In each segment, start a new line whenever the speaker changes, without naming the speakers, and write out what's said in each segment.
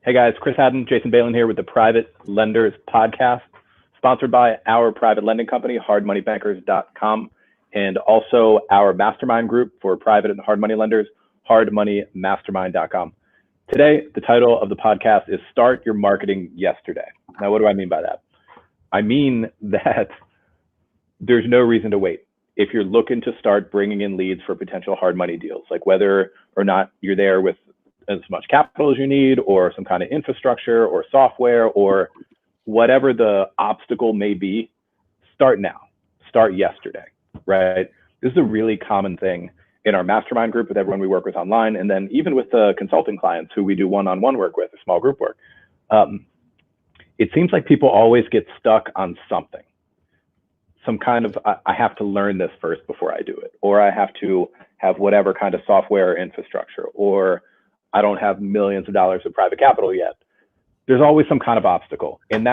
Hey guys, Chris Haddon, Jason Balin here with the Private Lenders Podcast, sponsored by our private lending company, hardmoneybankers.com, and also our mastermind group for private and hard money lenders, hardmoneymastermind.com. Today, the title of the podcast is Start Your Marketing Yesterday. Now, what do I mean by that? I mean that there's no reason to wait. If you're looking to start bringing in leads for potential hard money deals, like whether or not you're there with as much capital as you need, or some kind of infrastructure or software, or whatever the obstacle may be, start now, start yesterday, right? This is a really common thing in our mastermind group with everyone we work with online. And then even with the consulting clients who we do one-on-one work with, or small group work, it seems like people always get stuck on something. Some kind of, I have to learn this first before I do it, or I have to have whatever kind of software or infrastructure, or I don't have millions of dollars of private capital yet. There's always some kind of obstacle, and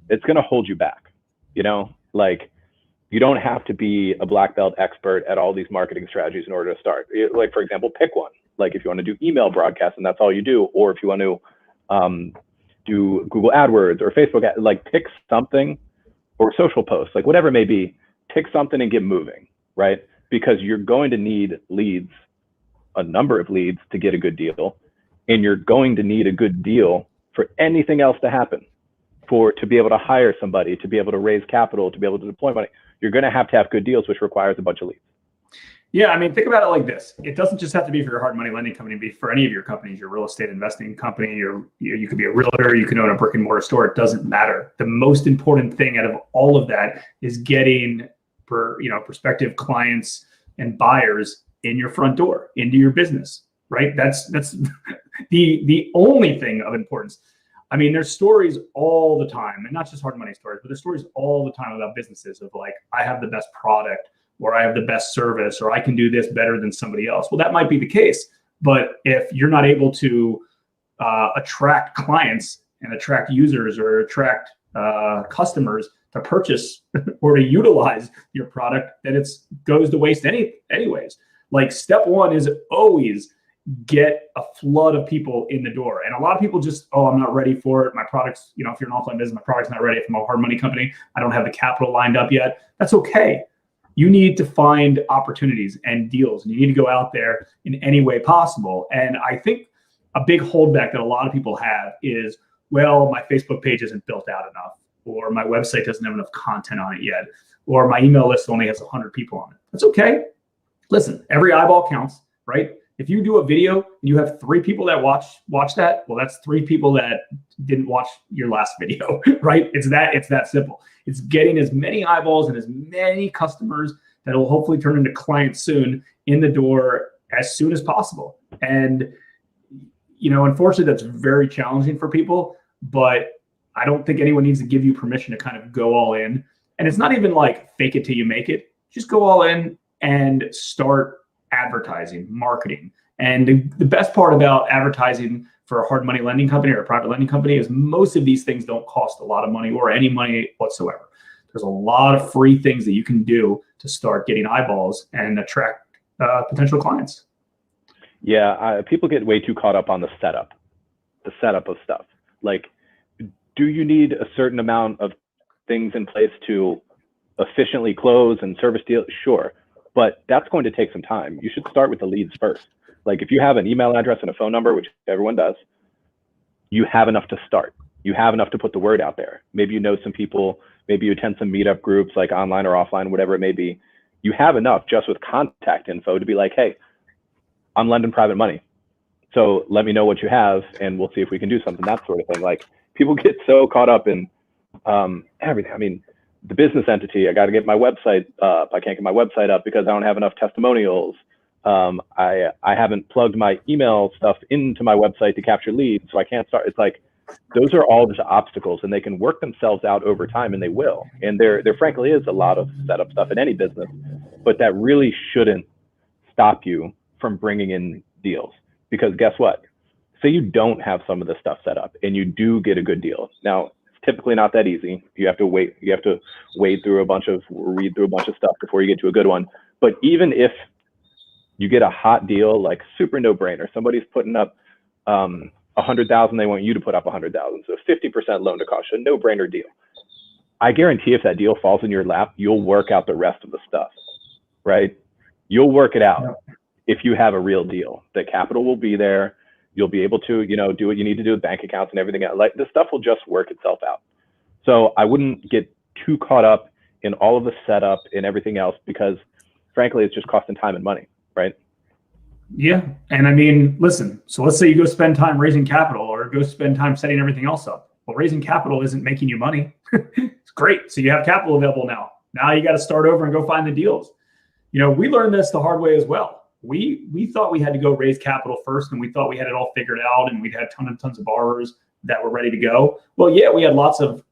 it's going to hold you back. You know, like, you don't have to be a black belt expert at all these marketing strategies in order to start. Like, for example, pick one. Like, if you want to do email broadcasts and that's all you do, or if you want to do Google AdWords or Facebook, like, pick something, or social posts, like whatever it may be, pick something and get moving, right? Because you're going to need leads, a number of leads, to get a good deal, and you're going to need a good deal for anything else to happen, to be able to hire somebody, to be able to raise capital, to be able to deploy money. You're going to have good deals, which requires a bunch of leads.
Yeah, I mean, think about it like this. It doesn't just have to be for your hard money lending company, be for any of your companies, your real estate investing company, or you could be a realtor, you can own a brick and mortar store. It doesn't matter. The most important thing out of all of that is getting prospective clients and buyers in your front door, into your business, right? That's the only thing of importance. I mean, there's stories all the time, and not just hard money stories, but there's stories all the time about businesses of like, I have the best product, or I have the best service, or I can do this better than somebody else. Well, that might be the case, but if you're not able to attract clients and attract users or attract customers to purchase or to utilize your product, then it goes to waste anyways. Like, step one is always get a flood of people in the door. And a lot of people just, I'm not ready for it. My product's, if you're an offline business, my product's not ready. If I'm a hard money company, I don't have the capital lined up yet. That's okay. You need to find opportunities and deals, and you need to go out there in any way possible. And I think a big holdback that a lot of people have is, well, my Facebook page isn't built out enough, or my website doesn't have enough content on it yet, or my email list only has 100 people on it. That's okay. Listen, every eyeball counts, right? If you do a video and you have 3 people that watch that, well, that's 3 people that didn't watch your last video, right? It's that simple. It's getting as many eyeballs and as many customers that will hopefully turn into clients soon in the door as soon as possible. And, unfortunately, that's very challenging for people, but I don't think anyone needs to give you permission to kind of go all in. And it's not even like fake it till you make it. Just go all in and start advertising, marketing. And the best part about advertising for a hard money lending company or a private lending company is most of these things don't cost a lot of money or any money whatsoever. There's a lot of free things that you can do to start getting eyeballs and attract potential clients.
Yeah, people get way too caught up on the setup of stuff. Like, do you need a certain amount of things in place to efficiently close and service deals? Sure. But that's going to take some time. You should start with the leads first. Like, if you have an email address and a phone number, which everyone does, you have enough to start. You have enough to put the word out there. Maybe you know some people, maybe you attend some meetup groups, like online or offline, whatever it may be. You have enough just with contact info to be like, hey, I'm lending private money, so let me know what you have and we'll see if we can do something, that sort of thing. Like, people get so caught up in everything. I mean, the business entity, I got to get my website up. I can't get my website up because I don't have enough testimonials. I haven't plugged my email stuff into my website to capture leads, so I can't start. It's like, those are all just obstacles, and they can work themselves out over time, and they will. And there frankly is a lot of setup stuff in any business, but that really shouldn't stop you from bringing in deals. Because guess what? Say you don't have some of this stuff set up and you do get a good deal. Now, typically not that easy. You have to read through a bunch of stuff before you get to a good one. But even if you get a hot deal, like super no brainer, somebody's putting up 100,000, they want you to put up 100,000. So 50% loan to cost, a no-brainer deal. I guarantee if that deal falls in your lap, you'll work out the rest of the stuff, right? You'll work it out if you have a real deal. The capital will be there. You'll be able to, do what you need to do with bank accounts and everything else. Like, this stuff will just work itself out. So I wouldn't get too caught up in all of the setup and everything else, because frankly, it's just costing time and money, right?
Yeah. And I mean, listen, so let's say you go spend time raising capital or go spend time setting everything else up. Well, raising capital isn't making you money. It's great. So you have capital available now. Now you got to start over and go find the deals. We learned this the hard way as well. We thought we had to go raise capital first, and we thought we had it all figured out, and we'd had tons of borrowers that were ready to go. Well, yeah, we had lots of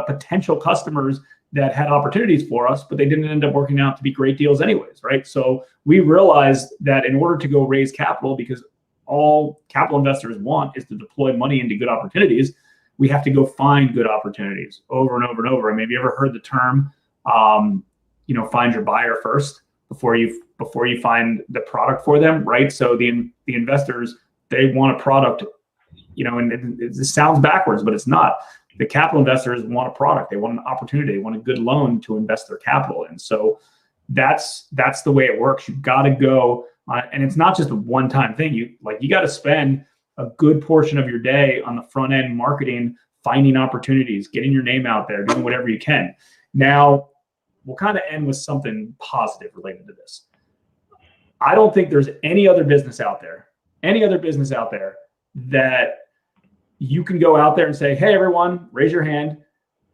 potential customers that had opportunities for us, but they didn't end up working out to be great deals anyways, right? So we realized that in order to go raise capital, because all capital investors want is to deploy money into good opportunities, we have to go find good opportunities over and over and over. I mean, have you ever heard the term, find your buyer first before you find the product for them, right? So the investors, they want a product, and it sounds backwards, but it's not. The capital investors want a product. They want an opportunity. They want a good loan to invest their capital in. So that's the way it works. You've got to go, and it's not just a one-time thing. You got to spend a good portion of your day on the front end marketing, finding opportunities, getting your name out there, doing whatever you can. Now, we'll kind of end with something positive related to this. I don't think there's any other business out there that you can go out there and say, hey, everyone, raise your hand.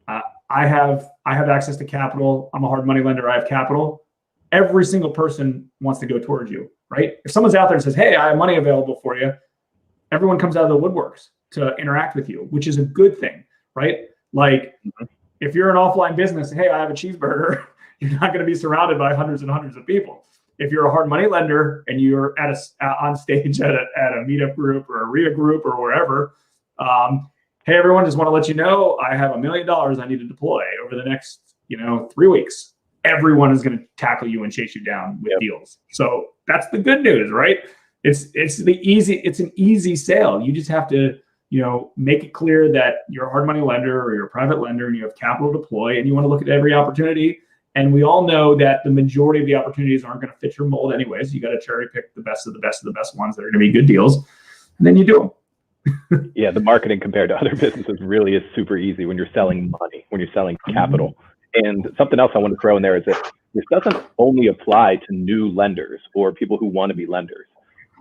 I have access to capital. I'm a hard money lender. I have capital. Every single person wants to go towards you, right? If someone's out there and says, hey, I have money available for you, everyone comes out of the woodworks to interact with you, which is a good thing, right? Like, if you're an offline business, hey, I have a cheeseburger, you're not going to be surrounded by hundreds and hundreds of people. If you're a hard money lender and you're on stage at a meetup group or a RIA group or wherever, hey, everyone, just want to let you know, I have $1 million I need to deploy over the next, 3 weeks. Everyone is going to tackle you and chase you down with deals. So that's the good news, right? It's an easy sale. You just have to, make it clear that you're a hard money lender or you're a private lender and you have capital to deploy and you want to look at every opportunity. And we all know that the majority of the opportunities aren't going to fit your mold anyways. You got to cherry pick the best of the best of the best ones that are going to be good deals. And then you do them.
Yeah, the marketing compared to other businesses really is super easy when you're selling money, when you're selling capital. And something else I want to throw in there is that this doesn't only apply to new lenders or people who want to be lenders.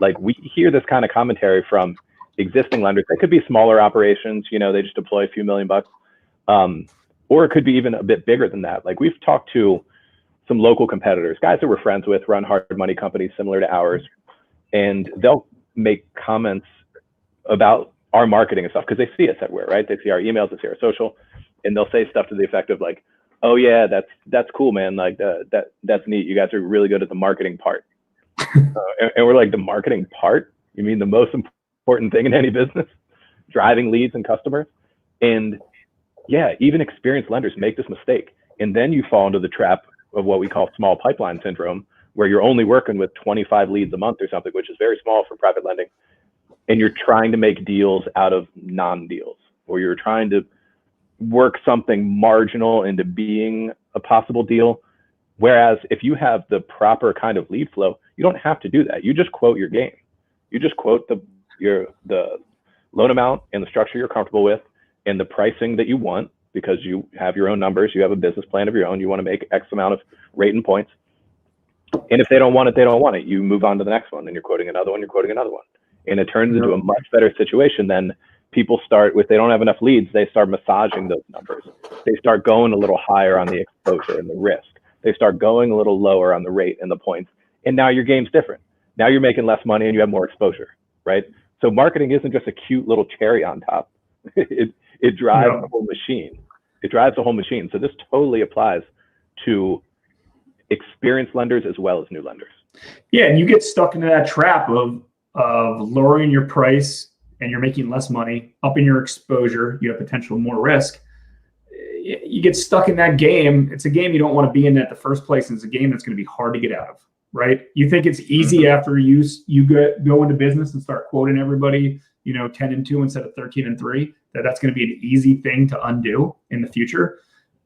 Like, we hear this kind of commentary from existing lenders. They could be smaller operations, they just deploy a few $1 million. Or it could be even a bit bigger than that. Like, we've talked to some local competitors, guys that we're friends with, run hard money companies similar to ours, and they'll make comments about our marketing and stuff because they see us everywhere, right? They see our emails, they see our social, and they'll say stuff to the effect of like, "Oh yeah, that's cool, man. Like that's neat. You guys are really good at the marketing part." And we're like, "The marketing part? You mean the most important thing in any business? Driving leads and customers?" And yeah, even experienced lenders make this mistake. And then you fall into the trap of what we call small pipeline syndrome, where you're only working with 25 leads a month or something, which is very small for private lending. And you're trying to make deals out of non-deals, or you're trying to work something marginal into being a possible deal. Whereas if you have the proper kind of lead flow, you don't have to do that. You just quote your game. You just quote the loan amount and the structure you're comfortable with and the pricing that you want, because you have your own numbers, you have a business plan of your own, you want to make X amount of rate and points. And if they don't want it, they don't want it. You move on to the next one, and you're quoting another one, you're quoting another one. And it turns into a much better situation than people start with. They don't have enough leads, they start massaging those numbers. They start going a little higher on the exposure and the risk. They start going a little lower on the rate and the points. And now your game's different. Now you're making less money and you have more exposure, right? So marketing isn't just a cute little cherry on top. It drives the whole machine. It drives the whole machine. So this totally applies to experienced lenders as well as new lenders.
Yeah, and you get stuck into that trap of lowering your price and you're making less money, upping your exposure, you have potential more risk. You get stuck in that game. It's a game you don't want to be in at the first place, and it's a game that's going to be hard to get out of, right? You think it's easy after you go into business and start quoting everybody, 10 and 2 instead of 13 and 3, that's going to be an easy thing to undo in the future.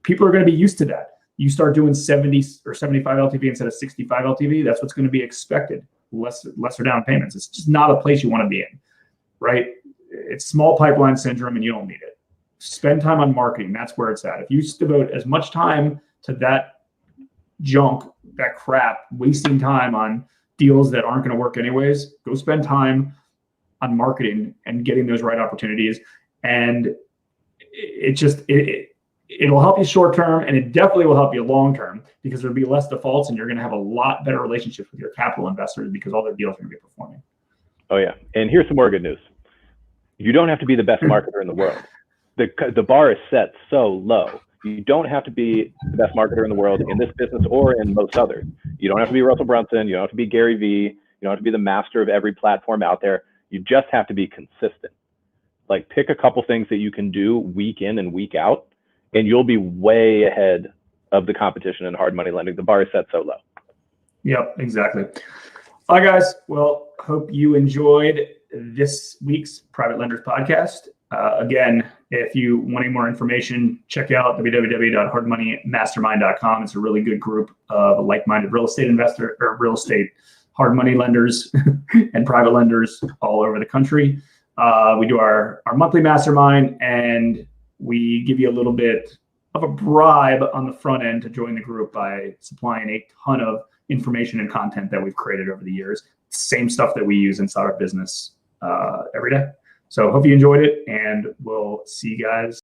People are going to be used to that. You start doing 70 or 75 LTV instead of 65 LTV, that's what's going to be expected. Lesser down payments. It's just not a place you want to be in, right? It's small pipeline syndrome and you don't need it. Spend time on marketing. That's where it's at. If you devote as much time to that junk, that crap, wasting time on deals that aren't going to work anyways, go spend time on marketing and getting those right opportunities. And it'll help you short term, and it definitely will help you long term, because there'll be less defaults and you're going to have a lot better relationships with your capital investors because all their deals are going to be performing.
Oh yeah. And here's some more good news. You don't have to be the best marketer in the world. The bar is set so low. You don't have to be the best marketer in the world in this business or in most others. You don't have to be Russell Brunson. You don't have to be Gary Vee. You don't have to be the master of every platform out there. You just have to be consistent. Like, pick a couple things that you can do week in and week out, and you'll be way ahead of the competition in hard money lending. The bar is set so low.
Yep, exactly. All right, guys. Well, hope you enjoyed this week's Private Lenders Podcast. Again, if you want any more information, check out www.hardmoneymastermind.com. It's a really good group of like-minded real estate hard money lenders and private lenders all over the country. We do our monthly mastermind, and we give you a little bit of a bribe on the front end to join the group by supplying a ton of information and content that we've created over the years. Same stuff that we use inside our business every day. So hope you enjoyed it, and we'll see you guys